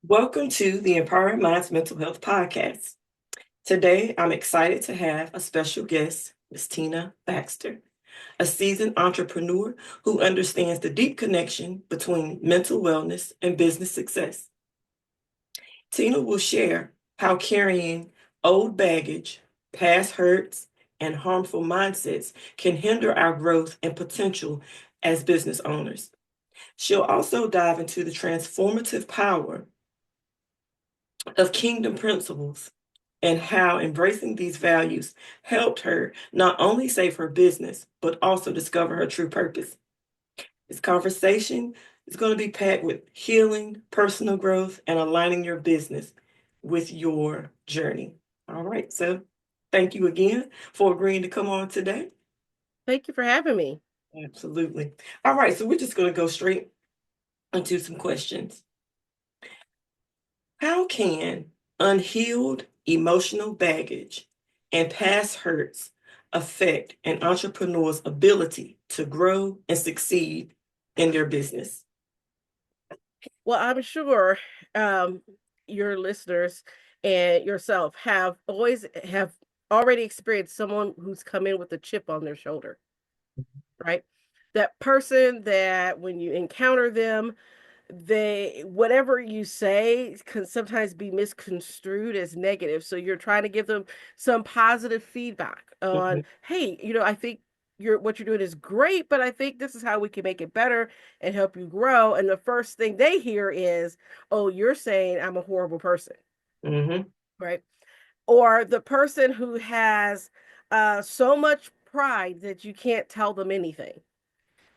Welcome to the Empowering Minds Mental Health Podcast. Today, I'm excited to have a special guest, Ms. Tina Baxter, a seasoned entrepreneur who understands the deep connection between mental wellness and business success. Tina will share how carrying old baggage, past hurts, and harmful mindsets can hinder our growth and potential as business owners. She'll also dive into the transformative power of kingdom principles and how embracing these values helped her not only save her business, but also discover her true purpose. This conversation is going to be packed with healing, personal growth, and aligning your business with your journey. All right, so thank you again for agreeing to come on today. Thank you for having me. Absolutely. All right, so we're just going to go straight into some questions. How can unhealed emotional baggage and past hurts affect an entrepreneur's ability to grow and succeed in their business? Well, I'm sure um, your listeners and yourself have already experienced someone who's come in with a chip on their shoulder, right? That person that when you encounter them, they whatever you say can sometimes be misconstrued as negative. So you're trying to give them some positive feedback on, Mhm, hey, I think what you're doing is great, but I think this is how we can make it better and help you grow. And the first thing they hear is, oh, you're saying I'm a horrible person, mhm, right? Or the person who has so much pride that you can't tell them anything.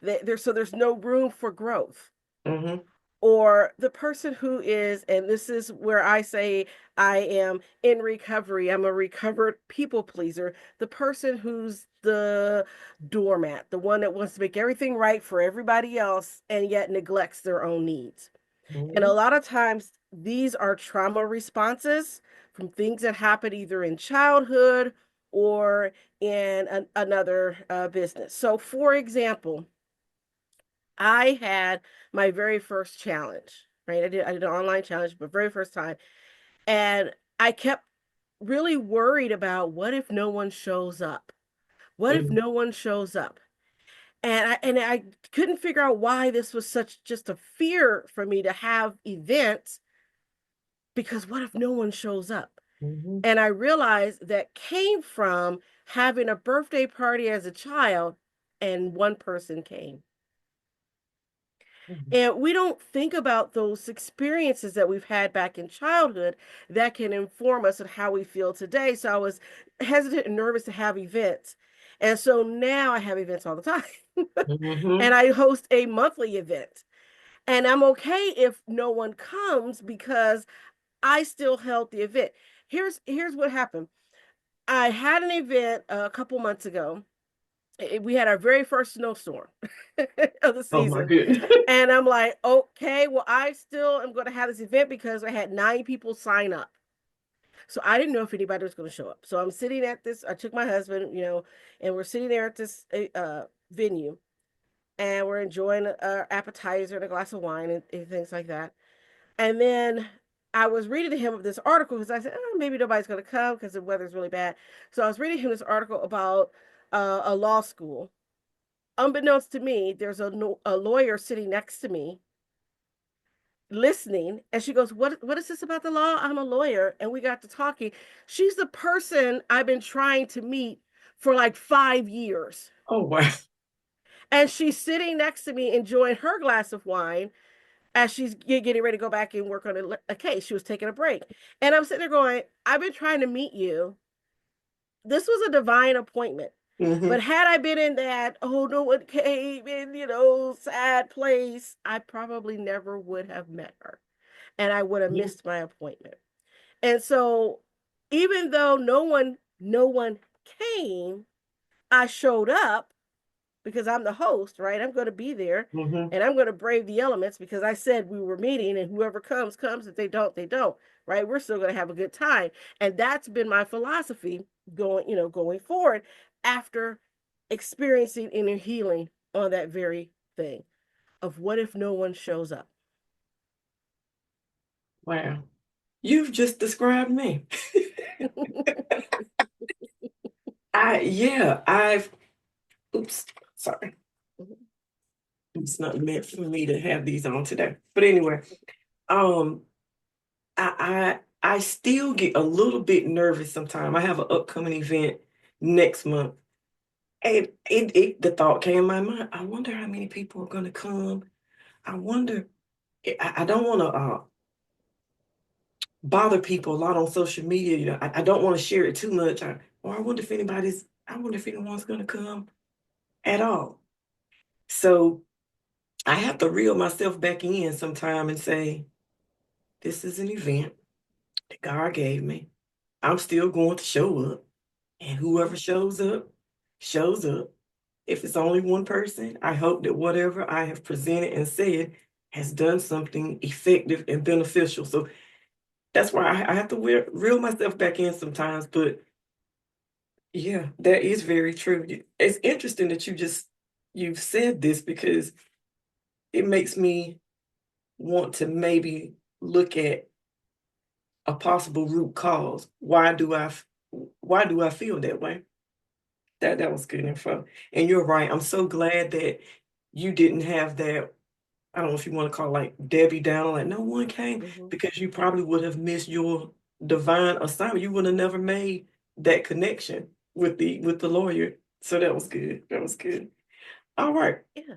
There's no room for growth. mhm, Or the person who is, and this is where I say I am in recovery, I'm a recovered people pleaser, the person who's the doormat, the one that wants to make everything right for everybody else and yet neglects their own needs. And a mhm, lot of times these are trauma responses from things that happen either in childhood or in another business. So, for example, I had my very first challenge, right? I did an online challenge, but very first time. And I kept really worried about what if no one shows up? What if mhm, no one shows up? And I couldn't figure out why this was such just a fear for me to have events, because what if no one shows up? mhm, And I realized that came from having a birthday party as a child and one person came. mhm. And we don't think about those experiences that we've had back in childhood that can inform us of how we feel today. So I was hesitant and nervous to have events. And so now I have events all the time. And Mhm. I host a monthly event. And I'm okay if no one comes because I still held the event. Here's what happened. I had an event a couple months ago. We had our very first snowstorm of the Oh my season. goodness. And I'm like, okay, well, I still am going to have this event because I had 9 people sign up. So I didn't know if anybody was going to show up. So I'm sitting at this, I took my husband, and we're sitting there at this venue and we're enjoying our appetizer and a glass of wine and things like that. And then I was reading to him this article because I said, oh, maybe nobody's going to come because the weather's really bad. So I was reading him this article about a law school. Unbeknownst to me, there's a lawyer sitting next to me listening, and she goes, what is this about the law? I'm a lawyer. And we got to talking. She's the person I've been trying to meet for like 5 years. Oh wow. And she's sitting next to me enjoying her glass of wine as she's getting ready to go back and work on a case. She was taking a break. And I'm sitting there going, I've been trying to meet you. This was a divine appointment. But Mhm. had I been in that, oh, no one came in, sad place, I probably never would have met her and I would have Yeah. missed my appointment. And so even though no one came, I showed up because I'm the host, right? I'm going to be there Mhm. and I'm going to brave the elements because I said we were meeting and whoever comes comes, if they don't they don't, right? We're still going to have a good time. And that's been my philosophy going forward after experiencing inner healing on that very thing of what if no one shows up. Wow. You've just described me. I've oops, sorry. It's not meant for me to have these on today. But anyway, um, I still get a little bit nervous sometimes. I have an upcoming event next month. And the thought came in my mind, I wonder how many people are gonna come. I wonder, I don't want to bother people a lot on social media. You know, I don't want to share it too much. Or I wonder if anyone's gonna come at all. So I have to reel myself back in sometime and say, this is an event that God gave me. I'm still going to show up. And whoever shows up, shows up. If it's only one person, I hope that whatever I have presented and said has done something effective and beneficial. So that's why I have to reel myself back in sometimes. But yeah, that is very true. It's interesting that you've said this because it makes me want to maybe look at a possible root cause. Why do I feel that way? That was good info. And you're right. I'm so glad that you didn't have that. I don't know if you want to call it like Debbie Downer, like no one came, Mhm. because you probably would have missed your divine assignment. You would have never made that connection with the lawyer. So that was good. That was good. All right. Yeah.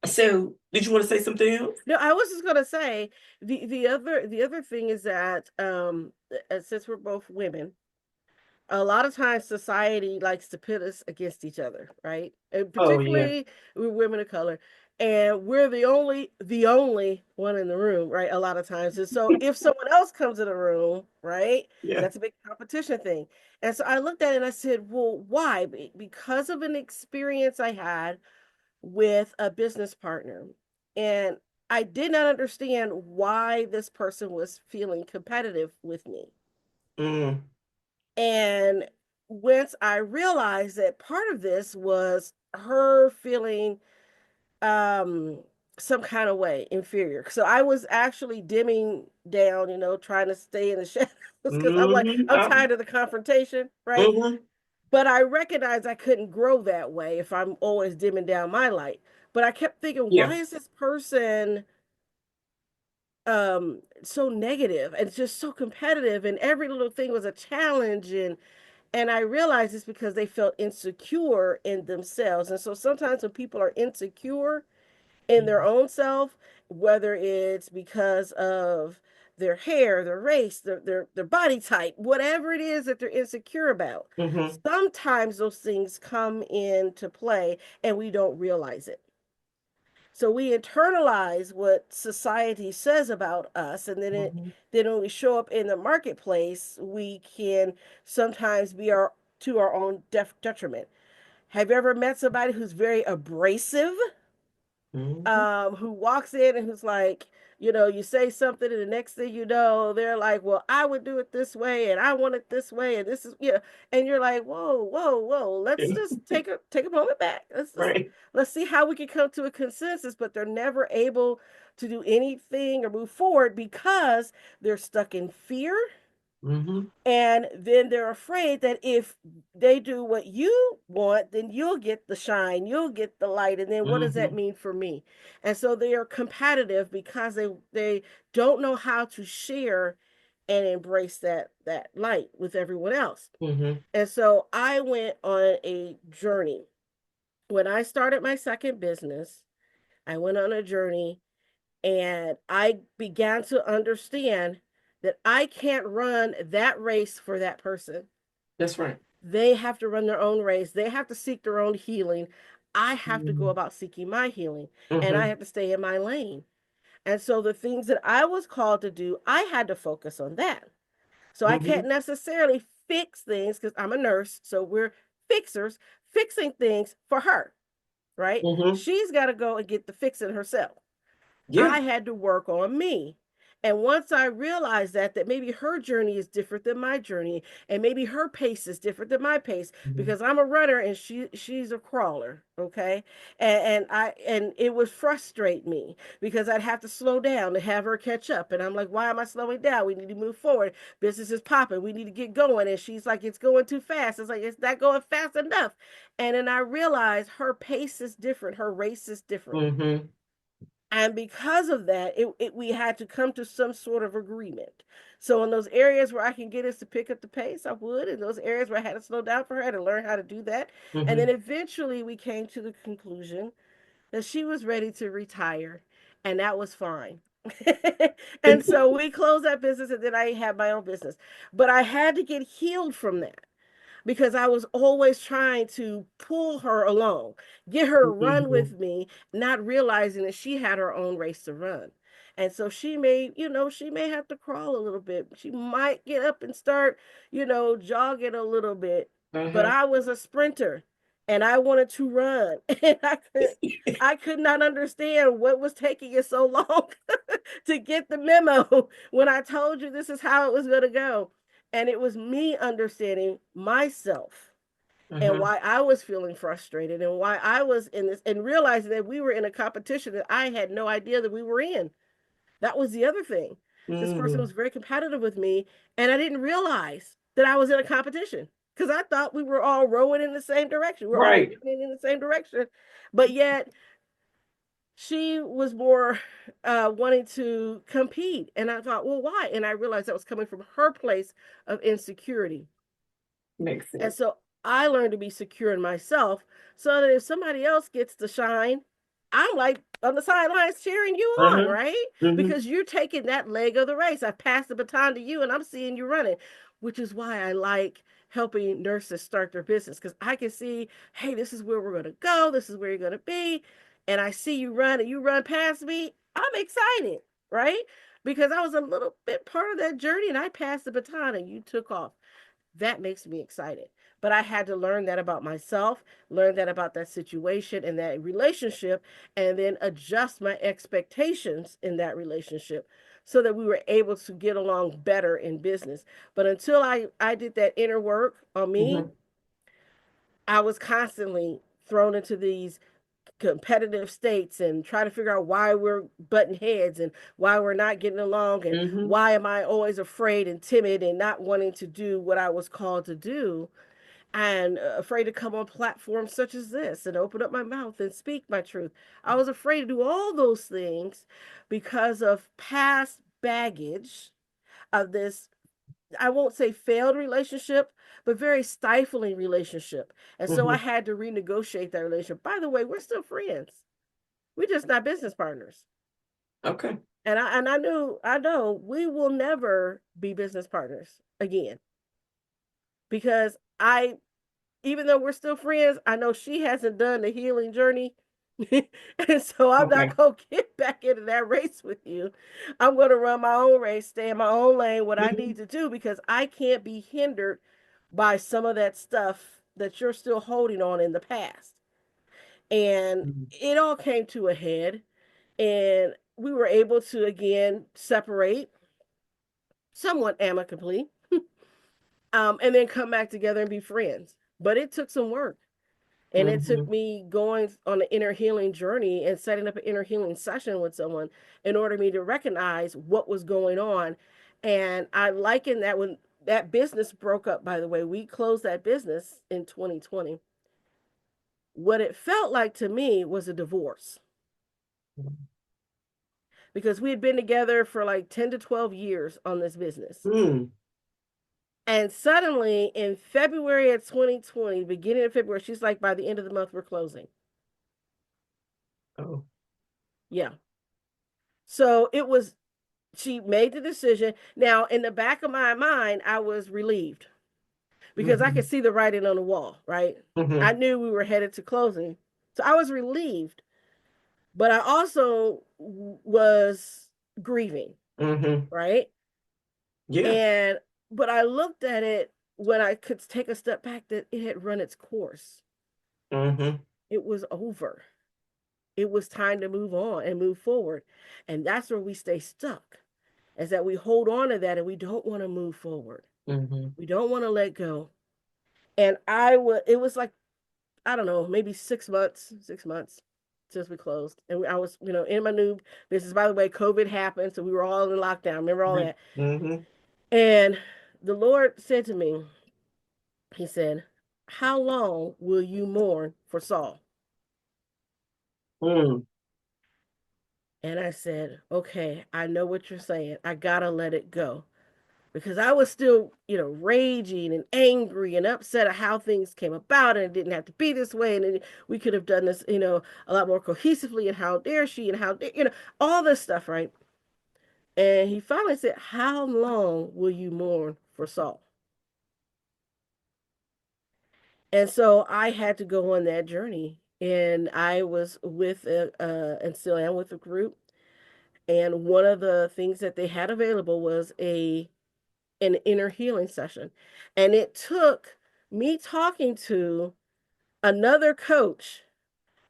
So did you want to say something else? No, I was just gonna say the other thing is that since we're both women, a lot of times society likes to pit us against each other, right? And Oh yeah. particularly we're women of color, and we're the only one in the room, right? A lot of times, and so if someone else comes in the room, right, Yeah. that's a big competition thing. And so I looked at it and I said, well, why? Because of an experience I had with a business partner, and I did not understand why this person was feeling competitive with me. Mm, And once I realized that part of this was her feeling um some kind of way inferior. So I was actually dimming down, trying to stay in the shadows because I'm like, mm-hmm. I'm tired of the confrontation, right? Mm-hmm. But I recognized I couldn't grow that way if I'm always dimming down my light. But I kept thinking, Yeah. why is this person so negative and just so competitive, and every little thing was a challenge, and I realized it's because they felt insecure in themselves. And so sometimes when people are insecure in their own self, whether it's because of their hair, their race, their body type, whatever it is that they're insecure about, Mm-hmm. sometimes those things come into play and we don't realize it. So we internalize what society says about us, and Mm-hmm. then when we show up in the marketplace, we can sometimes be our to our own detriment. Have you ever met somebody who's very abrasive, Mm-hmm. who walks in and who's like, you say something, and the next thing you know, they're like, well, I would do it this way, and I want it this way, and this is, and you're like, whoa, whoa, whoa, let's Yeah. just take a moment back. Right. Let's see how we can come to a consensus. But they're never able to do anything or move forward because they're stuck in fear, Mm-hmm. and then they're afraid that if they do what you want, then you'll get the shine, you'll get the light. And then what does that Mm-hmm. mean for me? And so they are competitive because they don't know how to share and embrace that light with everyone else. Mm-hmm. And so I went on a journey. When I started my second business, I went on a journey, and I began to understand that I can't run that race for that person. That's right. They have to run their own race. They have to seek their own healing. I have to go Mm-hmm. about seeking my healing, and I Mm-hmm. have to stay in my lane. And so the things that I was called to do, I had to focus on that. So I Mm-hmm. can't necessarily fix things because I'm a nurse. So we're fixers, fixing things for her, right? Mm-hmm. She's got to go and get the fixing herself. Yeah. I had to work on me. And once I realized that maybe her journey is different than my journey, and maybe her pace is different than my pace, Mhm. because I'm a runner and she's a crawler, okay? And it would frustrate me because I'd have to slow down to have her catch up. And I'm like, why am I slowing down? We need to move forward. Business is popping. We need to get going. And she's like, it's going too fast. It's like, it's not going fast enough. And then I realized her pace is different. Her race is different. Mhm. And because of that, we had to come to some sort of agreement. So in those areas where I can get us to pick up the pace, I would. In those areas where I had to slow down for her, I had to learn how to do that. And then Mhm. eventually we came to the conclusion that she was ready to retire, and that was fine. And so we closed that business, and then I had my own business. But I had to get healed from that because I was always trying to pull her along, get her to run Mhm. with me, not realizing that she had her own race to run. And so she may, she may have to crawl a little bit. She might get up and start, jogging a little bit. But Uh-huh. I was a sprinter and I wanted to run. And I could not understand what was taking it so long to get the memo when I told you this is how it was going to go. And it was me understanding myself and Uh-huh. why I was feeling frustrated and why I was in this and realizing that we were in a competition that I had no idea that we were in. That was the other thing. This person Mm. was very competitive with me, and I didn't realize that I was in a competition because I thought we were all rowing in the same direction. We're all Right. running in the same direction. But yet, she was more wanting to compete. And I thought, well, why? And I realized that was coming from her place of insecurity. Makes And sense. so I learned to be secure in myself so that if somebody else gets to shine, I'm like on the sidelines cheering you on, Uh-huh. right? Mhm. Because you're taking that leg of the race. I passed the baton to you and I'm seeing you running, which is why I like helping nurses start their business because I can see, hey, this is where we're going to go. This is where you're going to be. And I see you run and you run past me. I'm excited, right? Because I was a little bit part of that journey and I passed the baton and you took off. That makes me excited. But I had to learn that about myself, learn that about that situation and that relationship, and then adjust my expectations in that relationship so that we were able to get along better in business. But until I did that inner work on me, Mhm. I was constantly thrown into these competitive states and try to figure out why we're butting heads and why we're not getting along and Mhm. why am I always afraid and timid and not wanting to do what I was called to do and afraid to come on platforms such as this and open up my mouth and speak my truth. I was afraid to do all those things because of past baggage of this, I won't say failed relationship, but very stifling relationship. And so I Mhm. had to renegotiate that relationship. By the way, we're still friends. We're just not business partners. Okay. And I know we will never be business partners again because I even though we're still friends, I know she hasn't done the healing journey. And so I'm Okay. not going to get back into that race with you. I'm going to run my own race, stay in my own lane, what I need Mhm. to do, because I can't be hindered by some of that stuff that you're still holding on in the past. And Mhm. it all came to a head, and we were able to again separate somewhat amicably, and then come back together and be friends. But it took some work. And it took Mhm. me going on an inner healing journey and setting up an inner healing session with someone in order for me to recognize what was going on. And I liken that when that business broke up, by the way, we closed that business in 2020. What it felt like to me was a divorce because we had been together for like 10 to 12 years on this business. Mm. And suddenly in February of 2020, beginning of February, she's like, by the end of the month, we're closing. Oh. Yeah. So it was, she made the decision. Now, in the back of my mind, I was relieved because I could Mhm. see the writing on the wall, right? I Mhm. knew we were headed to closing. So I was relieved, but I also was grieving, Mhm. right? Yeah. And, but I looked at it when I could take a step back that it had run its course. Mhm. It was over. It was time to move on and move forward. And that's where we stay stuck. is that we hold on to that and we don't want to move forward. Mm-hmm. We don't want to let go. And I would, it was like, I don't know, maybe 6 months, 6 months since we closed. And I was, in my new business. By the way, COVID happened. So we were all in lockdown. Remember all Right. that? Mm-hmm. And the Lord said to me, He said, "How long will you mourn for Saul?" Mm. And I said, "Okay, I know what you're saying. I gotta let it go." Because I was still, raging and angry and upset at how things came about, and it didn't have to be this way, and we could have done this, a lot more cohesively, and how dare she, and how dare, all this stuff, right? And he finally said, "How long will you mourn for Saul?" And so I had to go on that journey, and I was with, and still am with a group, and one of the things that they had available was an inner healing session. And it took me talking to another coach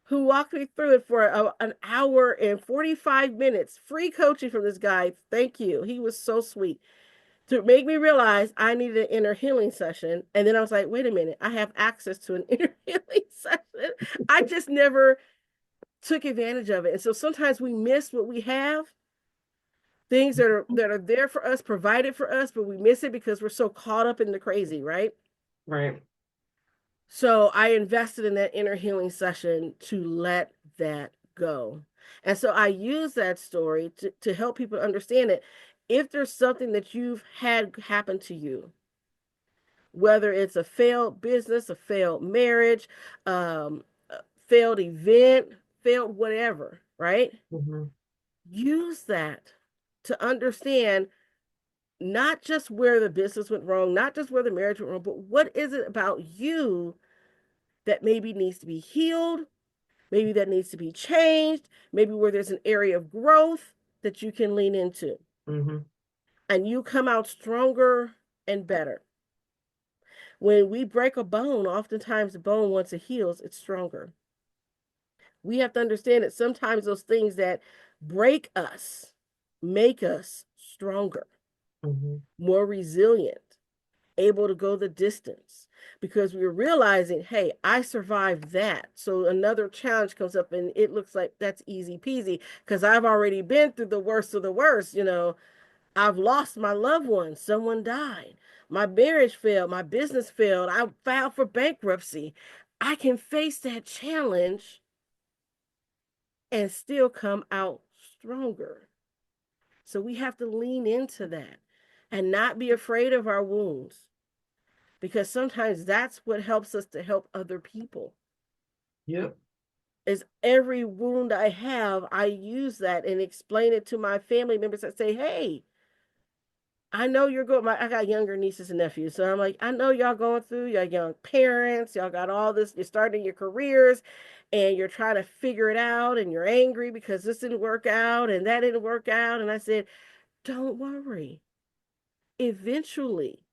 who walked me through it for an hour and 45 minutes, free coaching from this guy. Thank you. He was so sweet to make me realize I needed an inner healing session. And then I was like, wait a minute, I have access to an inner healing session. I just never took advantage of it. And so sometimes we miss what we have, things that are there for us, provided for us, but we miss it because we're so caught up in the crazy, right? Right. So I invested in that inner healing session to let that go. And so I use that story to help people understand it. If there's something that you've had happen to you, whether it's a failed business, a failed marriage, a failed event, failed whatever, right? Mm-hmm. Use that to understand not just where the business went wrong, not just where the marriage went wrong, but what is it about you that maybe needs to be healed, maybe that needs to be changed, maybe where there's an area of growth that you can lean into. Mm-hmm. And you come out stronger and better. When we break a bone, oftentimes the bone, once it heals, it's stronger. We have to understand that sometimes those things that break us make us stronger, Mm-hmm. more resilient, able to go the distance, because we're realizing, hey, I survived that. So another challenge comes up and it looks like that's easy peasy because I've already been through the worst of the worst. I've lost my loved one, someone died, my marriage failed, my business failed, I filed for bankruptcy. I can face that challenge and still come out stronger. So we have to lean into that and not be afraid of our wounds, because sometimes that's what helps us to help other people. Yep. Is every wound I have, I use that and explain it to my family members that say, hey, I know you're going. I got younger nieces and nephews, so I'm like, I know y'all going through. Y'all young parents. Y'all got all this. You're starting your careers, and you're trying to figure it out, and you're angry because this didn't work out and that didn't work out. And I said, don't worry. Eventually,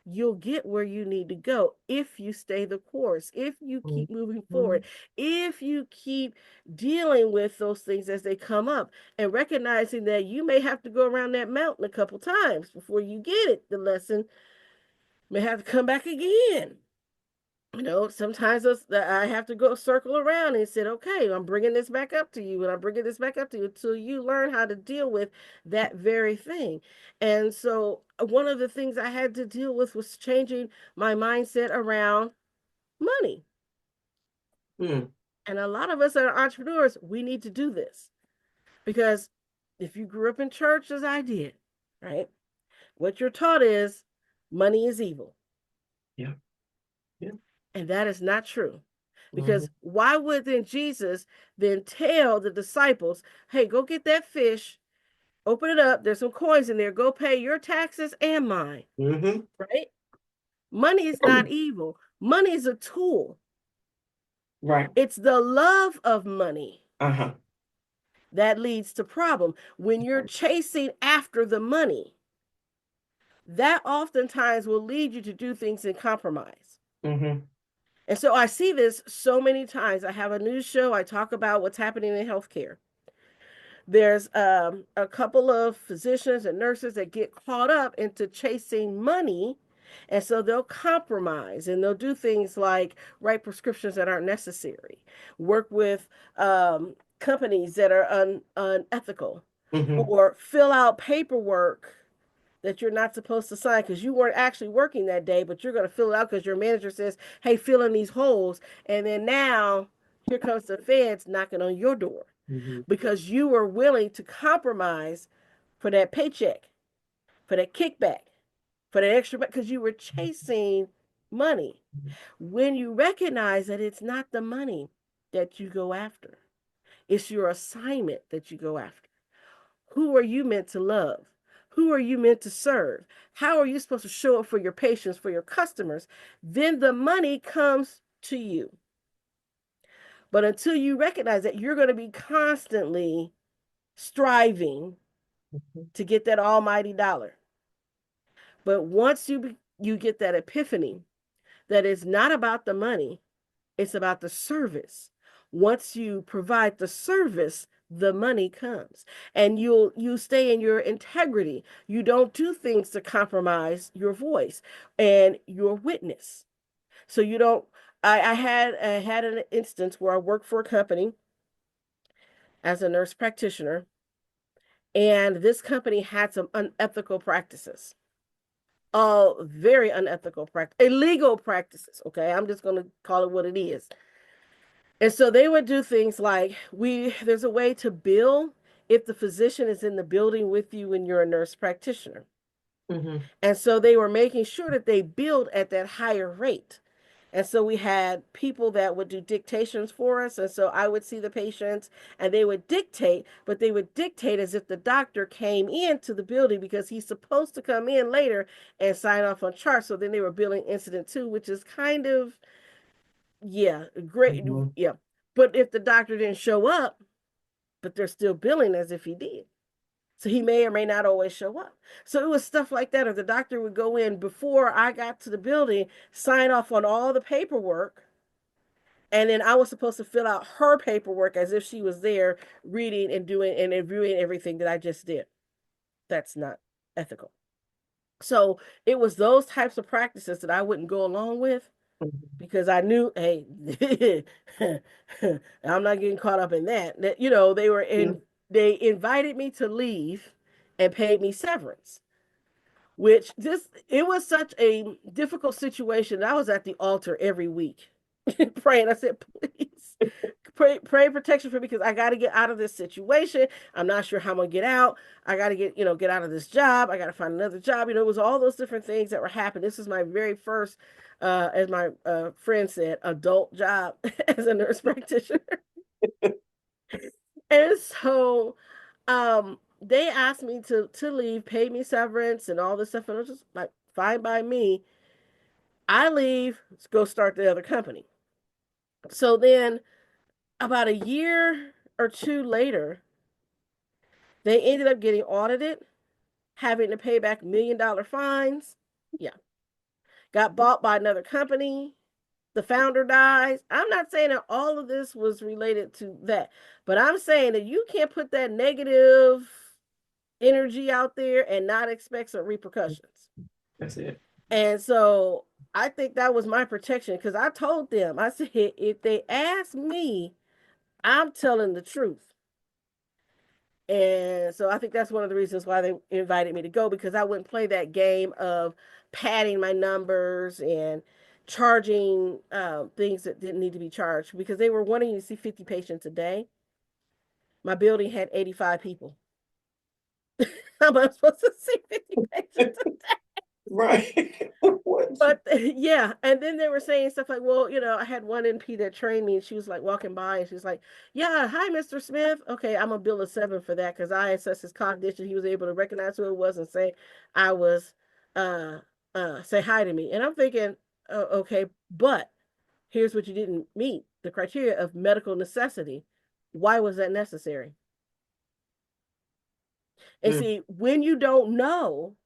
you'll get where you need to go if you stay the course, if you keep moving Mm-hmm. forward, if you keep dealing with those things as they come up, and recognizing that you may have to go around that mountain a couple times before you get it. The lesson may have to come back again. Sometimes I have to go circle around and said, okay, I'm bringing this back up to you, and I'm bringing this back up to you until you learn how to deal with that very thing. And so, one of the things I had to deal with was changing my mindset around money. Mm. And a lot of us that are entrepreneurs, we need to do this because if you grew up in church as I did, right, what you're taught is money is evil. Yeah. Yeah. And that is not true. Mm-hmm. Because why would then Jesus then tell the disciples, hey, go get that fish, open it up, there's some coins in there, go pay your taxes and mine, Mm-hmm. right? Money is not evil. Money is a tool. Right. It's the love of money Uh-huh. that leads to problem. When you're chasing after the money, that oftentimes will lead you to do things in compromise. Mm-hmm. And so I see this so many times. I have a news show. I talk about what's happening in healthcare. There's a couple of physicians and nurses that get caught up into chasing money. And so they'll compromise and they'll do things like write prescriptions that aren't necessary, work with companies that are unethical, Mm-hmm. or fill out paperwork that you're not supposed to sign because you weren't actually working that day, but you're going to fill it out because your manager says, hey, fill in these holes. And then now here comes the feds knocking on your door Mm-hmm. because you were willing to compromise for that paycheck, for that kickback, for that extra, because you were chasing money. When you recognize that it's not the money that you go after, it's your assignment that you go after. Who are you meant to love? Who are you meant to serve? How are you supposed to show up for your patients, for your customers? Then the money comes to you. But until you recognize that, you're going to be constantly striving to get that almighty dollar. But once you get that epiphany that it's not about the money, it's about the service. Once you provide the service, the money comes. And you stay in your integrity. You don't do things to compromise your voice and your witness. So you don't I had an instance where I worked for a company as a nurse practitioner, and this company had some unethical practices. Very unethical practice, illegal practices. Okay, I'm just gonna call it what it is. And so they would do things like there's a way to bill if the physician is in the building with you when you're a nurse practitioner. Mm-hmm. And so they were making sure that they billed at that higher rate. And so we had people that would do dictations for us. And so I would see the patients and they would dictate, but they would dictate as if the doctor came into the building because he's supposed to come in later and sign off on charts. So then they were billing incident two, which is kind of, yeah, great. Mm-hmm. Yeah. But if the doctor didn't show up, but they're still billing as if he did. So he may or may not always show up. So it was stuff like that. Or the doctor would go in before I got to the building, sign off on all the paperwork. And then I was supposed to fill out her paperwork as if she was there reading and doing and reviewing everything that I just did. That's not ethical. So it was those types of practices that I wouldn't go along with because I knew, hey, I'm not getting caught up in that. That they were Yeah. they invited me to leave and paid me severance, which this it was such a difficult situation. I was at the altar every week praying. I said, please pray protection for me because I got to get out of this situation. I'm not sure how I'm gonna get out. I got to get out of this job. I got to find another job. It was all those different things that were happening. This is my very first, as my friend said, adult job as a nurse practitioner. And so they asked me to leave, pay me severance and all this stuff, and I was just like, fine by me. I leave, let's go start the other company. So then about a year or two later, they ended up getting audited, having to pay back $1 million fines. Yeah. Got bought by another company. The founder dies. I'm not saying that all of this was related to that, but I'm saying that you can't put that negative energy out there and not expect some repercussions. That's it. And so I think that was my protection because I told them, I said, if they ask me, I'm telling the truth. And so I think that's one of the reasons why they invited me to go because I wouldn't play that game of padding my numbers and charging things that didn't need to be charged because they were wanting to see 50 patients a day. My building had 85 people. How am I supposed to see 50 patients a day? Right. What? But yeah, and then they were saying stuff like, well, I had one NP that trained me, and she was like walking by, and she was like, "Yeah, hi, Mr. Smith. Okay, I'm gonna bill a 7 for that because I assessed his cognition. He was able to recognize who it was and say I was, uh, say hi to me." And I'm thinking, oh, okay, but here's what you didn't meet: the criteria of medical necessity. Why was that necessary? And Mm. see, when you don't know,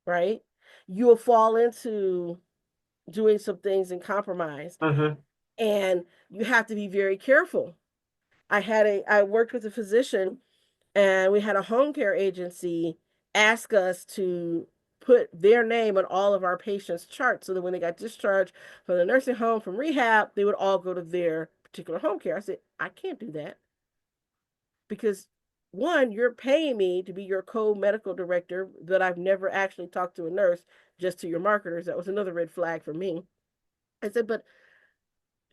right, you'll fall into doing some things and compromise. Uh-huh. And you have to be very careful. I worked with a physician, and we had a home care agency ask us to put their name on all of our patients' charts so that when they got discharged from the nursing home from rehab, they would all go to their particular home care. I said, I can't do that because one, you're paying me to be your co-medical director, but I've never actually talked to a nurse, just to your marketers. That was another red flag for me. I said, but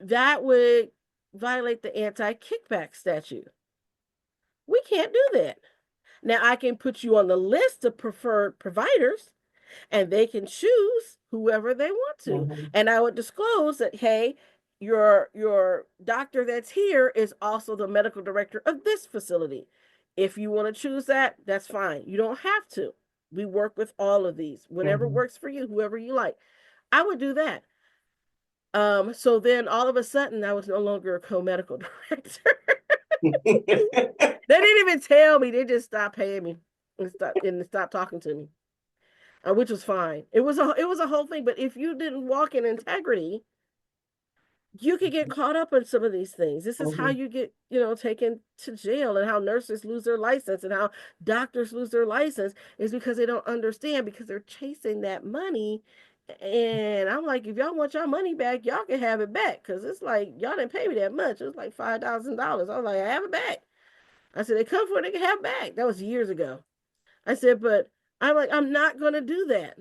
that would violate the anti-kickback statute. We can't do that. Now I can put you on the list of preferred providers, and they can choose whoever they want to. Mm-hmm. And I would disclose that, hey, your doctor that's here is also the medical director of this facility. If you want to choose that, that's fine. You don't have to. We work with all of these. Whatever Mm-hmm. works for you, whoever you like. I would do that. So then all of a sudden I was no longer a co-medical director. They didn't even tell me. They just stopped paying me and stopped talking to me, which was fine. It was a whole thing. But if you didn't walk in integrity, you could get caught up in some of these things. This is how Mm-hmm. you get, taken to jail, and how nurses lose their license, and how doctors lose their license is because they don't understand, because they're chasing that money. And I'm like, if y'all want your money back, y'all can have it back. Cause it's like, y'all didn't pay me that much. It was like $5,000. I was like, I have it back. I said, they come for it, they can have it back. That was years ago. I said, but I'm like, I'm not gonna do that.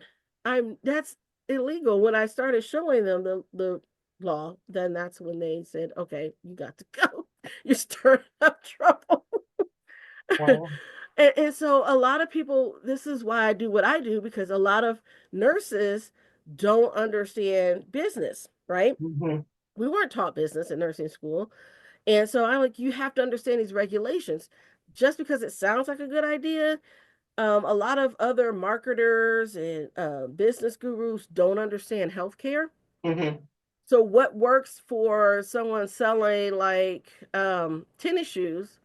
That's illegal. When I started showing them the law, then that's when they said, okay, you got to go. You're stirring up trouble. Wow. And so a lot of people, this is why I do what I do, because a lot of nurses don't understand business, right? Mm-hmm. We weren't taught business in nursing school. And so I'm like, you have to understand these regulations. Just because it sounds like a good idea, a lot of other marketers and business gurus don't understand healthcare. Mm-hmm. So what works for someone selling like tennis shoes,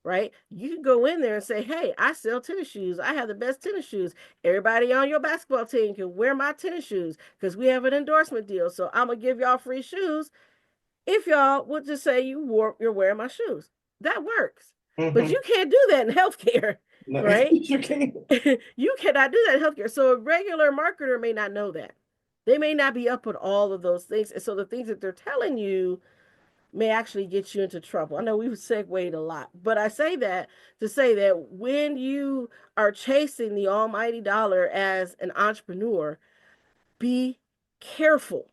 right? You can go in there and say, hey, I sell tennis shoes. I have the best tennis shoes. Everybody on your basketball team can wear my tennis shoes because we have an endorsement deal. So I'm going to give y'all free shoes if y'all would just say you're wearing my shoes. That works. But Mm-hmm. you can't do that in healthcare, No, right? you can't. You cannot do that in healthcare. So a regular marketer may not know that. They may not be up on all of those things. And so the things that they're telling you may actually get you into trouble. I know we've segued a lot, but I say that to say that when you are chasing the almighty dollar as an entrepreneur, be careful.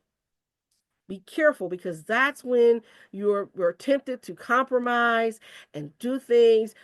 Be careful, because that's when you're tempted to compromise and do things,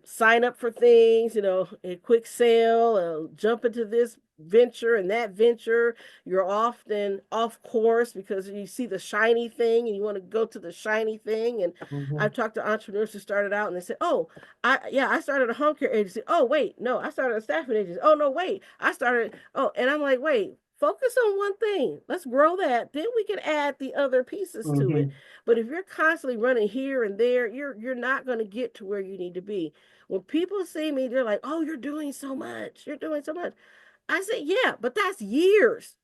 sign up for things, a quick sale, jump into this venture and that venture. You're often off course because you see the shiny thing and you want to go to the shiny thing. And Mm-hmm. I've talked to entrepreneurs who started out and they said, oh, I started a home care agency. Oh, wait, no, I started a staffing agency. Oh, no, wait, and I'm like, wait, focus on one thing. Let's grow that. Then we can add the other pieces to it. Mm-hmm. But if you're constantly running here and there, you're not going to get to where you need to be. When people see me, they're like, "Oh, you're doing so much. You're doing so much." I said, "Yeah, but that's years,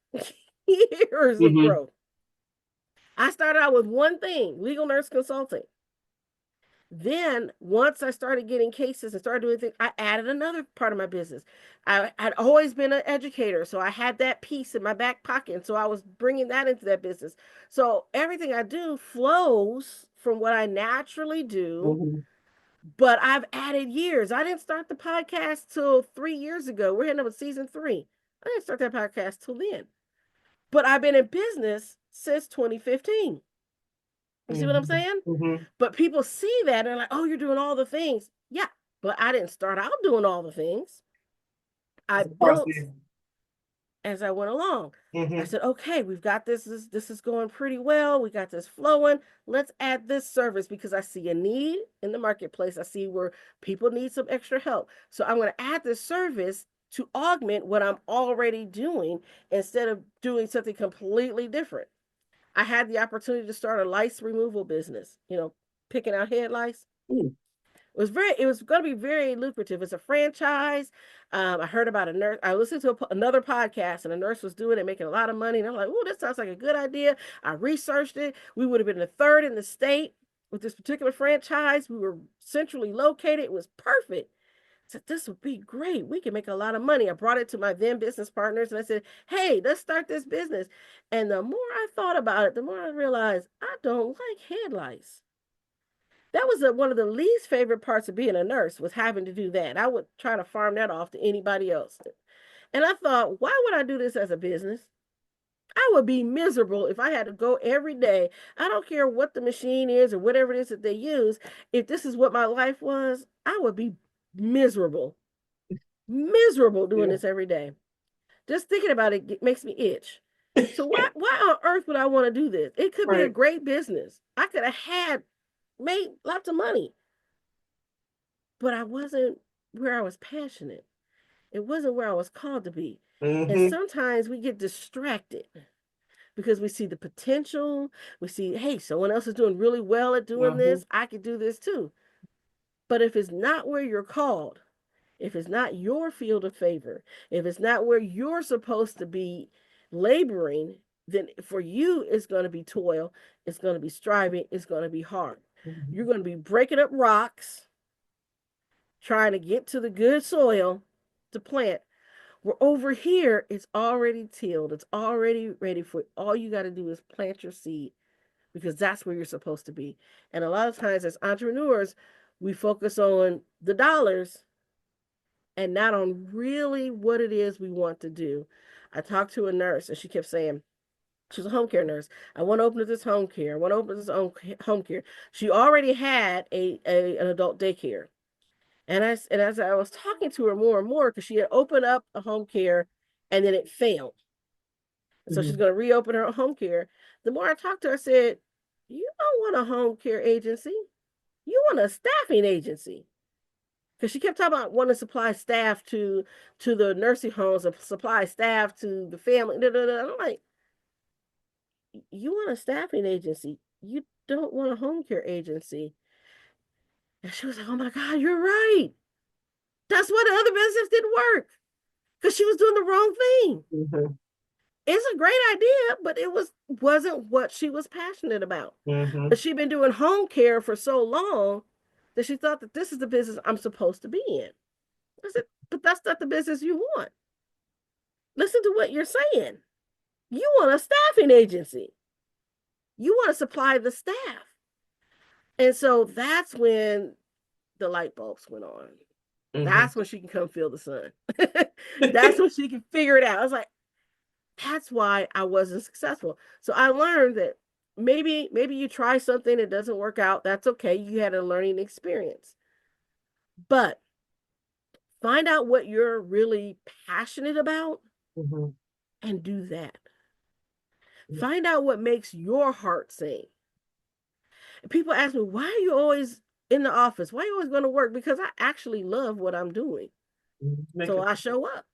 years of Mm-hmm. growth." I started out with one thing, legal nurse consulting. Then once I started getting cases and started doing things, I added another part of my business. I'd always been an educator, so I had that piece in my back pocket, and so I was bringing that into that business. So everything I do flows from what I naturally do, Mm-hmm. but I've added years. I didn't start the podcast till 3 years ago. We're heading up with season 3. I didn't start that podcast till then, but I've been in business since 2015. You see what I'm Mm-hmm. saying? Mm-hmm. But people see that and they're like, oh, you're doing all the things. Yeah, but I didn't start out doing all the things. I It's a built process. as I went along. I Mm-hmm. said, okay, we've got this is going pretty well. We got this flowing. Let's add this service because I see a need in the marketplace. I see where people need some extra help. So I'm going to add this service to augment what I'm already doing instead of doing something completely different. I had the opportunity to start a lice removal business, picking out head lice. It was going to be very lucrative. It's a franchise. I heard about a nurse. I listened to another podcast, and a nurse was doing it, making a lot of money. And I'm like, oh, this sounds like a good idea. I researched it. We would have been the third in the state. with this particular franchise. We were centrally located. It was perfect. I said, this would be great. We can make a lot of money. I brought it to my then business partners and I said, hey, let's start this business. And the more I thought about it, the more I realized I don't like headlights. That was one of the least favorite parts of being a nurse, was having to do that. I would try to farm that off to anybody else. And I thought, why would I do this as a business? I would be miserable if I had to go every day. I don't care what the machine is or whatever it is that they use. If this is what my life was, I would be miserable, miserable doing Yeah. this every day. Just thinking about it makes me itch. So why on earth would I want to do this? It could be a Right. great business. I could have made lots of money, but I wasn't where I was passionate. It wasn't where I was called to be. And Mm-hmm. sometimes we get distracted because we see the potential. We see, hey, someone else is doing really well at doing Mm-hmm. this. I could do this too. But if it's not where you're called, if it's not your field of favor, if it's not where you're supposed to be laboring, then for you, it's going to be toil. It's going to be striving. It's going to be hard. You're Mm-hmm. going to be breaking up rocks, trying to get to the good soil to plant. Where over here, it's already tilled. It's already ready for it. All you got to do is plant your seed because that's where you're supposed to be. And a lot of times as entrepreneurs, we focus on the dollars and not on really what it is we want to do. I talked to a nurse and she kept saying, she was a home care nurse. I want to open up this home care. I want to open this home care. She already had an adult daycare. And as I was talking to her more and more, because she had opened up a home care and then it failed. So she's Mm-hmm. going to reopen her home care. The more I talked to her, I said, you don't want a home care agency. You want a staffing agency. Because she kept talking about wanting to supply staff to the nursing homes and supply staff to the family. Da, da, da. I'm like, you want a staffing agency. You don't want a home care agency. And she was like, oh my God, you're right. That's why the other business didn't work. Because she was doing the wrong thing. Mm-hmm. It's a great idea, but wasn't what she was passionate about. Mm-hmm. But she'd been doing home care for so long that she thought that this is the business I'm supposed to be in. I said, but that's not the business you want. Listen to what you're saying. You want a staffing agency. You want to supply the staff. And so that's when the light bulbs went on. Mm-hmm. That's when she can come feel the sun. That's when she can figure it out. I was like, that's why I wasn't successful. So I learned that maybe you try something, it doesn't work out. That's okay. You had a learning experience. But find out what you're really passionate about Mm-hmm. and do that. Find out what makes your heart sing. People ask me, why are you always in the office? Why are you always going to work? Because I actually love what I'm doing. Make So it. I show up.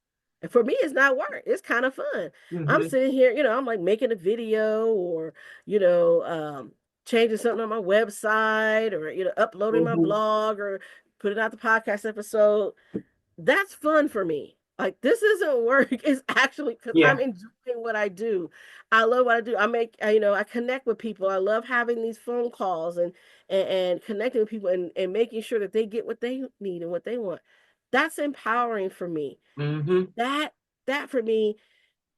And for me, it's not work. It's kind of fun. I'm Mm-hmm. sitting here, I'm like making a video or, you know, changing something on my website or, uploading my Mm-hmm. blog or putting out the podcast episode. That's fun for me. Like this isn't work. It's actually because I'm Yeah. enjoying what I do. I love what I do. I connect with people. I love having these phone calls and connecting with people and making sure that they get what they need and what they want. That's empowering for me. Mm-hmm. That that for me,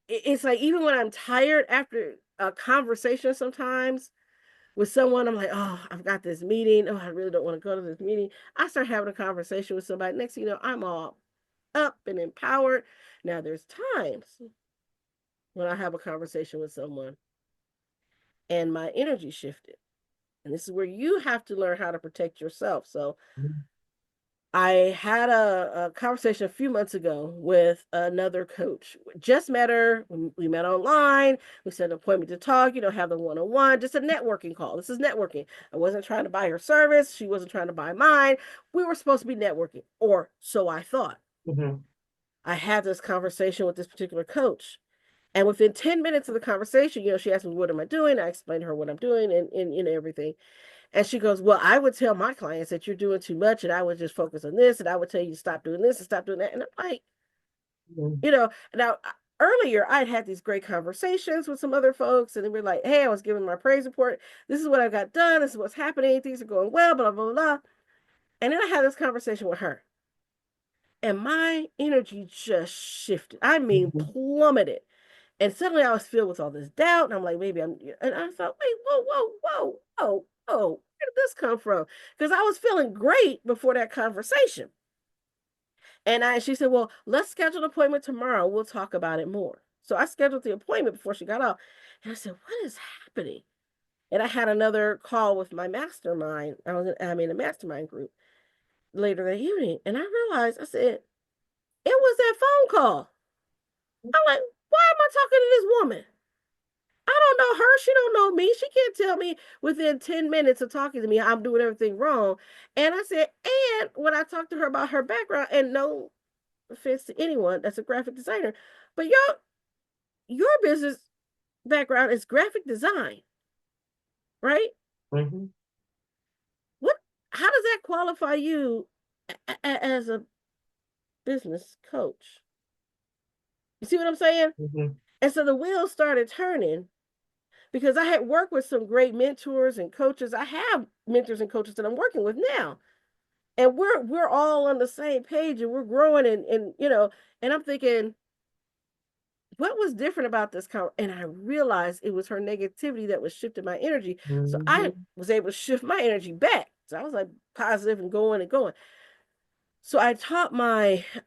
it's like even when I'm tired after a conversation sometimes with someone, I'm like, oh, I've got this meeting. Oh, I really don't want to go to this meeting. I start having a conversation with somebody. Next thing you know, I'm all up and empowered. Now, there's times when I have a conversation with someone and my energy shifted. And this is where you have to learn how to protect yourself. So I had a conversation a few months ago with another coach. Just met her. We met online. We set an appointment to talk, have the one on one, just a networking call. This is networking. I wasn't trying to buy her service. She wasn't trying to buy mine. We were supposed to be networking, or so I thought. Mm-hmm. I had this conversation with this particular coach. And within 10 minutes of the conversation, she asked me, what am I doing? I explained to her what I'm doing and everything. And she goes, well, I would tell my clients that you're doing too much and I would just focus on this and I would tell you to stop doing this and stop doing that. And I'm like, Mm-hmm. now earlier I'd had these great conversations with some other folks, and they were like, hey, I was giving my praise report. This is what I got done. This is what's happening. Things are going well, blah, blah, blah. And then I had this conversation with her, and my energy just shifted. I mean, Mhm. plummeted. And suddenly I was filled with all this doubt. And I'm like, maybe I'm, and I thought, wait, whoa, whoa, whoa, whoa, whoa, where did this come from? Because I was feeling great before that conversation. She said, well, let's schedule an appointment tomorrow. We'll talk about it more. So I scheduled the appointment before she got off. And I said, what is happening? And I had another call with my mastermind. I'm in a mastermind group later that evening. And I realized, I said, it was that phone call. I'm like, why am I talking to this woman? I don't know her. She don't know me. She can't tell me within 10 minutes of talking to me I'm doing everything wrong. And I said, and when I talked to her about her background, and no offense to anyone that's a graphic designer, but your business background is graphic design, right? Mhm. What how does that qualify you as a business coach? You see what I'm saying? Mhm. And so the wheels started turning because I had worked with some great mentors and coaches. I have mentors and coaches that I'm working with now. And we're all on the same page, and we're growing, and I'm thinking, what was different about this and I realized it was her negativity that was shifting my energy. So I Mhm. was able to shift my energy back. So I was like positive and going and going. So I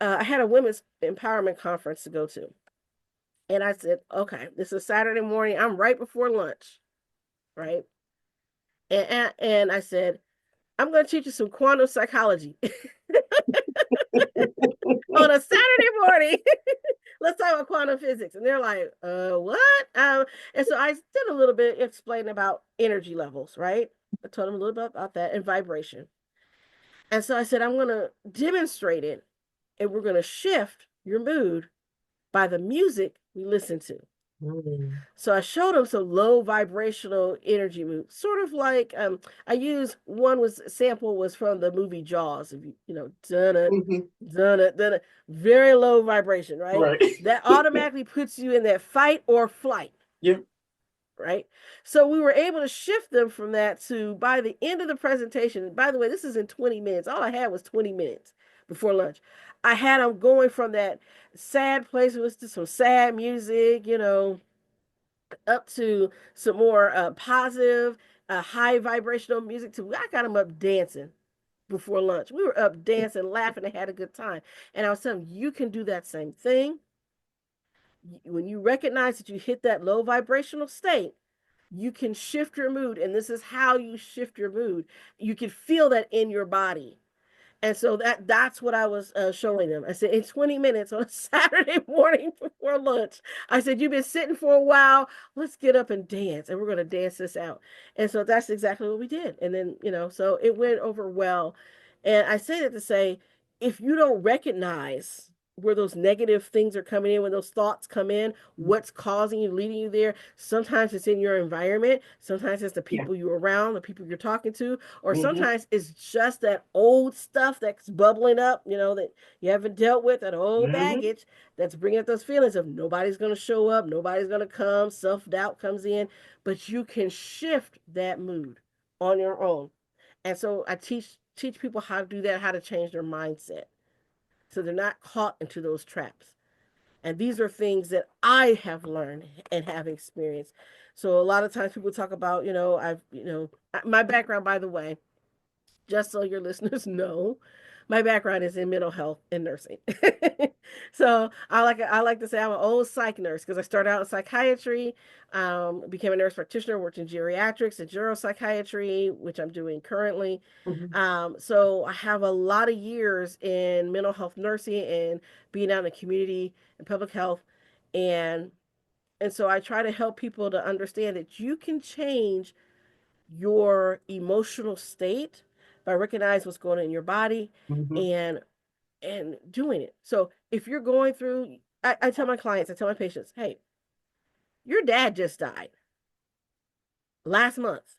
had a women's empowerment conference to go to. And I said, okay, this is Saturday morning. I'm right before lunch, right? And I said, I'm going to teach you some quantum psychology on a Saturday morning. Let's talk about quantum physics. And they're like, what? And so I did a little bit explaining about energy levels, right? I told them a little bit about that and vibration. And so I said, I'm going to demonstrate it, and we're going to shift your mood by the music we listen to. Mhm. So I showed them some low vibrational energy moves, sort of like I used one was sample was from the movie Jaws. If done it, Mhm. done it, done it, very low vibration, right? Right. That automatically puts you in that fight or flight, Yep. right? So we were able to shift them from that to by the end of the presentation. By the way, this is in 20 minutes. All I had was 20 minutes before lunch. I had them going from that sad place with some sad music, up to some more positive, high vibrational music. To I got them up dancing before lunch. We were up dancing, laughing, and had a good time. And I was telling them, you can do that same thing. When you recognize that you hit that low vibrational state, you can shift your mood. And this is how you shift your mood. You can feel that in your body. And so that's what I was showing them. I said, in 20 minutes on a Saturday morning before lunch, I said, you've been sitting for a while. Let's get up and dance. And we're going to dance this out. And so that's exactly what we did. And then, so it went over well. And I say that to say, if you don't recognize where those negative things are coming in, when those thoughts come in, what's causing you, leading you there, sometimes it's in your environment. Sometimes it's the Yeah. people you're around, the people you're talking to, or Mhm. sometimes it's just that old stuff that's bubbling up, that you haven't dealt with, that old Mhm. baggage that's bringing up those feelings of nobody's going to show up, nobody's going to come, self-doubt comes in, but you can shift that mood on your own. And so I teach people how to do that, how to change their mindset so they're not caught into those traps. And these are things that I have learned and have experienced. So a lot of times people talk about, my background, by the way, just so your listeners know, my background is in mental health and nursing. So I like to say I'm an old psych nurse because I started out in psychiatry, became a nurse practitioner, worked in geriatrics and neuropsychiatry, which I'm doing currently. Mhm. So I have a lot of years in mental health nursing and being out in the community and public health, and so I try to help people to understand that you can change your emotional state by recognizing what's going on in your body Mhm. and doing it. So if you're going through, I tell my clients, I tell my patients, hey, your dad just died last month.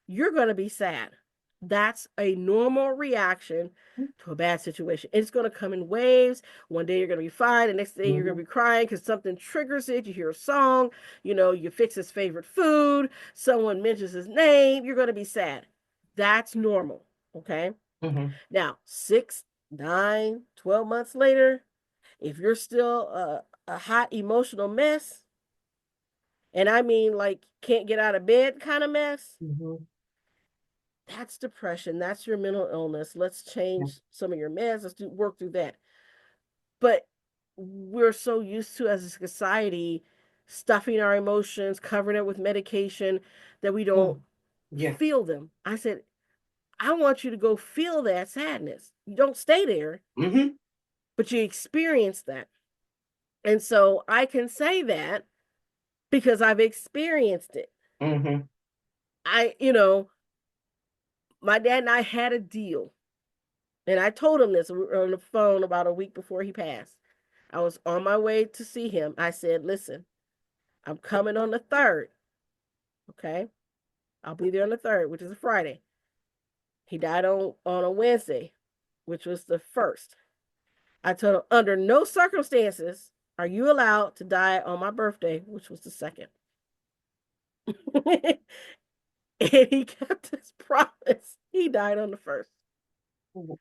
You're going to be sad. That's a normal reaction to a bad situation. It's going to come in waves. One day you're going to be fine. The next day you're going to Mhm. be crying because something triggers it. You hear a song, you fix his favorite food, someone mentions his name, you're going to be sad. That's normal. Okay. Mhm. Now, 6, 9, 12 months later, if you're still a hot emotional mess, and I mean like can't get out of bed kind of mess, Mhm. that's depression. That's your mental illness. Let's Yeah. change some of your meds. Let's work through that. But we're so used to, as a society, stuffing our emotions, covering it with medication, that we don't Mm. Yeah. feel them. I said, I want you to go feel that sadness. You don't stay there, Mhm. but you experience that. And so I can say that because I've experienced it. Mhm. I, my dad and I had a deal. And I told him this. We were on the phone about a week before he passed. I was on my way to see him. I said, listen, I'm coming on the 3rd. Okay. I'll be there on the 3rd, which is a Friday. He died on a Wednesday, which was the 1st. I told him, under no circumstances are you allowed to die on my birthday, which was the 2nd. And he kept his promise. He died on the 1st. Mhm.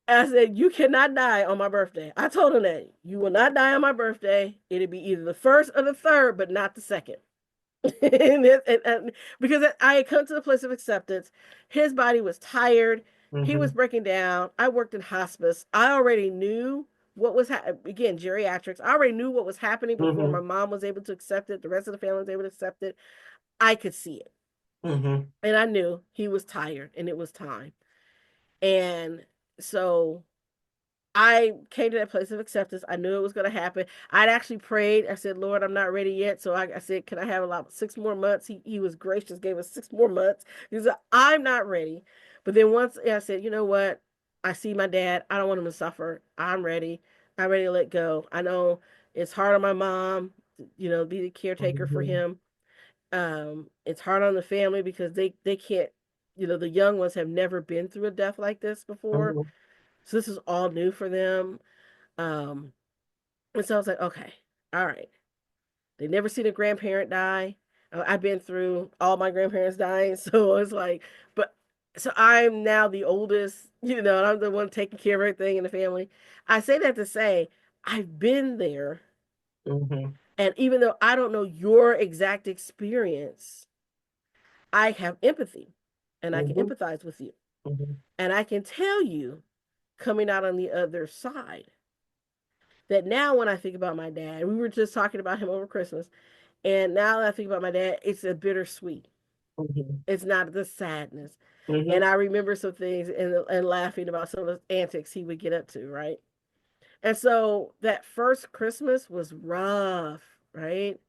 I said, you cannot die on my birthday. I told him that. You will not die on my birthday. It'll be either the 1st or the 3rd, but not the 2nd. and because I had come to the place of acceptance, his body was tired. He was Mhm. breaking down. I worked in hospice. I already knew what was again geriatrics. I already knew what was happening before my Mhm. mom was able to accept it. The rest of the family was able to accept it. I could see it, Mhm. and I knew he was tired, and it was time. And so I came to that place of acceptance. I knew it was going to happen. I'd actually prayed. I said, Lord, I'm not ready yet. So I said, can I have about 6 more months? He was gracious, gave us 6 more months. He said, I'm not ready. But then once I said, you know what? I see my dad. I don't want him to suffer. I'm ready. I'm ready to let go. I know it's hard on my mom, be the caretaker for Mhm. him. It's hard on the family because they can't, the young ones have never been through a death like this before. Mhm. So this is all new for them. Um, and so I was like, okay, all right. They never seen a grandparent die. I've been through all my grandparents dying, so it's like, but so I'm now the oldest, and I'm the one taking care of everything in the family. I say that to say I've been there, Mhm. and even though I don't know your exact experience, I have empathy, and I can Mhm. empathize with you, Mhm. and I can tell you, coming out on the other side, that now when I think about my dad, we were just talking about him over Christmas, and now that I think about my dad, it's a bittersweet. Mhm. It's not the sadness. And Mhm. I remember some things and laughing about some of the antics he would get up to, right? And so that first Christmas was rough, right?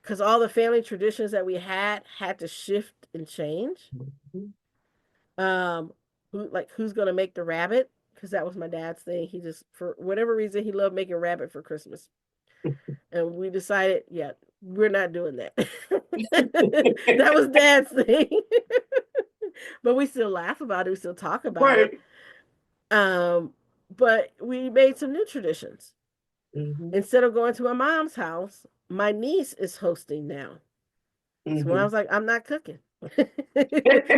Because all the family traditions that we had to shift and change. Mhm. Um, who's gonna make the rabbit? Because that was my dad's thing. He just, for whatever reason, he loved making rabbit for Christmas. And we decided, yeah, we're not doing that. That was dad's thing. But we still laugh about it, we still talk about it. Right. Um, but we made some new traditions. Mhm. Instead of going to my mom's house, my niece is hosting now. So I Mhm. was like, I'm not cooking.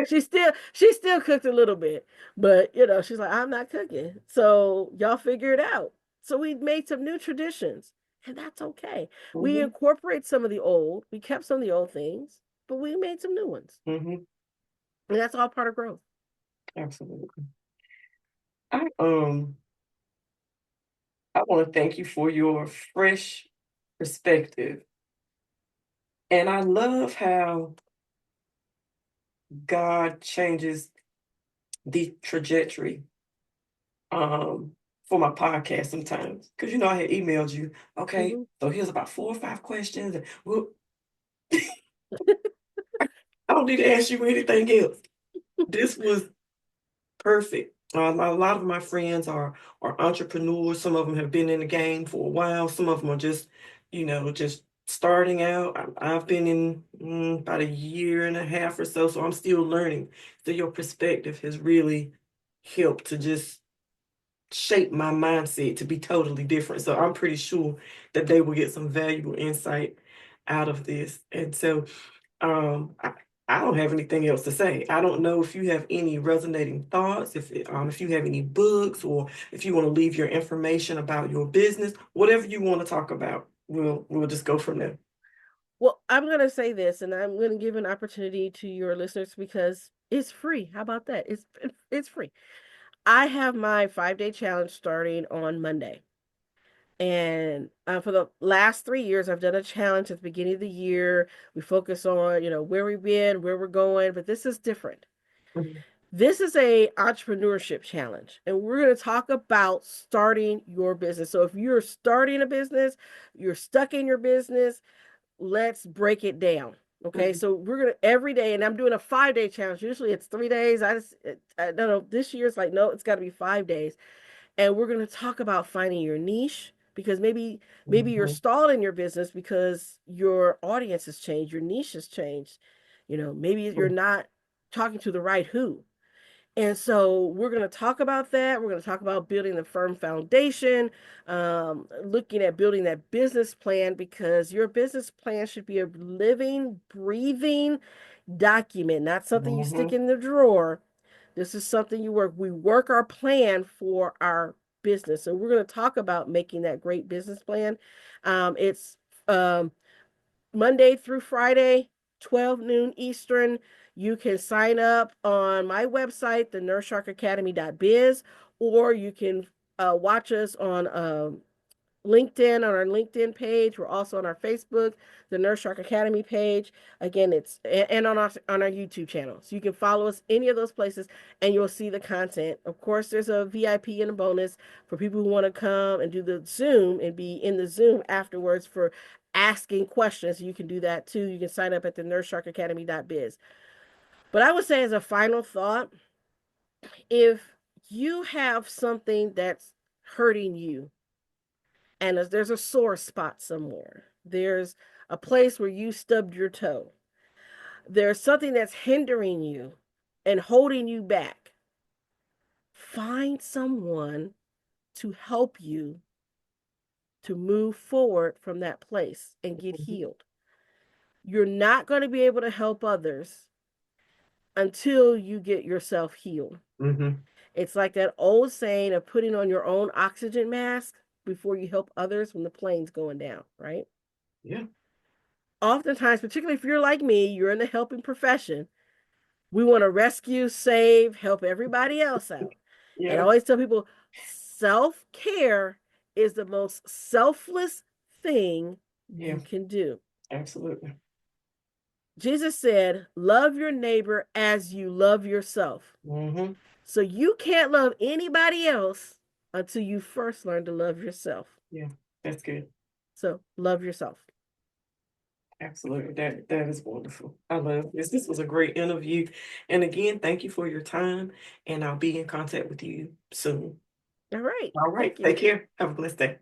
she still cooked a little bit, but she's like, I'm not cooking. So y'all figure it out. So we made some new traditions, and that's okay. We Mhm. incorporate some of the old, we kept some of the old things, but we made some new ones. Mhm. And that's all part of growth. Absolutely. I um I want to thank you for your fresh perspective. And I love how God changes the trajectory um for my podcast sometimes. Because I had emailed you, okay, Hmm. so here's about 4 or 5 questions. And well, I don't need to ask you anything else. This was perfect. A lot of my friends are entrepreneurs. Some of them have been in the game for a while. Some of them are just starting out. I've been in about a year and a half or so, so I'm still learning. So your perspective has really helped to just shape my mindset to be totally different. So I'm pretty sure that they will get some valuable insight out of this. And so um, I, I don't have anything else to say. I don't know if you have any resonating thoughts, if you have any books, or if you want to leave your information about your business, whatever you want to talk about. We'll just go from there. Well, I'm going to say this, and I'm going to give an opportunity to your listeners because it's free. How about that? It's free. I have my 5-day challenge starting on Monday. And for the last 3 years, I've done a challenge at the beginning of the year. We focus on, where we've been, where we're going, but this is different. Mhm. This is a entrepreneurship challenge, and we're going to talk about starting your business. So if you're starting a business, you're stuck in your business, let's break it down. Okay, Mhm. so we're gonna every day, and I'm doing a 5-day challenge. Usually it's 3 days. I don't know. This year it's like, no, it's got to be 5 days, and we're gonna talk about finding your niche because maybe you're Mhm. stalled in your business because your audience has changed, your niche has changed. Maybe you're not talking to the right who. And so we're going to talk about that. We're going to talk about building the firm foundation, looking at building that business plan because your business plan should be a living, breathing document, not something you stick Mhm. in the drawer. This is something we work our plan for our business. So we're going to talk about making that great business plan. It's um, Monday through Friday, 12 noon Eastern. You can sign up on my website, the nurse-shark-academy.biz, or you can watch us on LinkedIn, on our LinkedIn page. We're also on our Facebook, the Nurse Shark Academy page. Again, it's and on our YouTube channel. So you can follow us any of those places and you'll see the content. Of course, there's a VIP and a bonus for people who want to come and do the Zoom and be in the Zoom afterwards for asking questions. You can do that too. You can sign up at the nurse-shark-academy.biz. But I would say as a final thought, if you have something that's hurting you, and there's a sore spot somewhere. There's a place where you stubbed your toe. There's something that's hindering you and holding you back. Find someone to help you to move forward from that place and get Mhm. healed. You're not going to be able to help others until you get yourself healed. Mhm. It's like that old saying of putting on your own oxygen mask before you help others when the plane's going down, right? Yeah. Oftentimes, particularly if you're like me, you're in the helping profession. We want to rescue, save, help everybody else out. And I Yeah. always tell people self care is the most selfless thing Yeah. you can do. Absolutely. Jesus said, love your neighbor as you love yourself. Mhm. So you can't love anybody else until you first learn to love yourself. Yeah. That's good. So love yourself. Absolutely. That is wonderful. I love this. This was a great interview. And again, thank you for your time. And I'll be in contact with you soon. All right. All right. Thank you. Take care. Have a blessed day.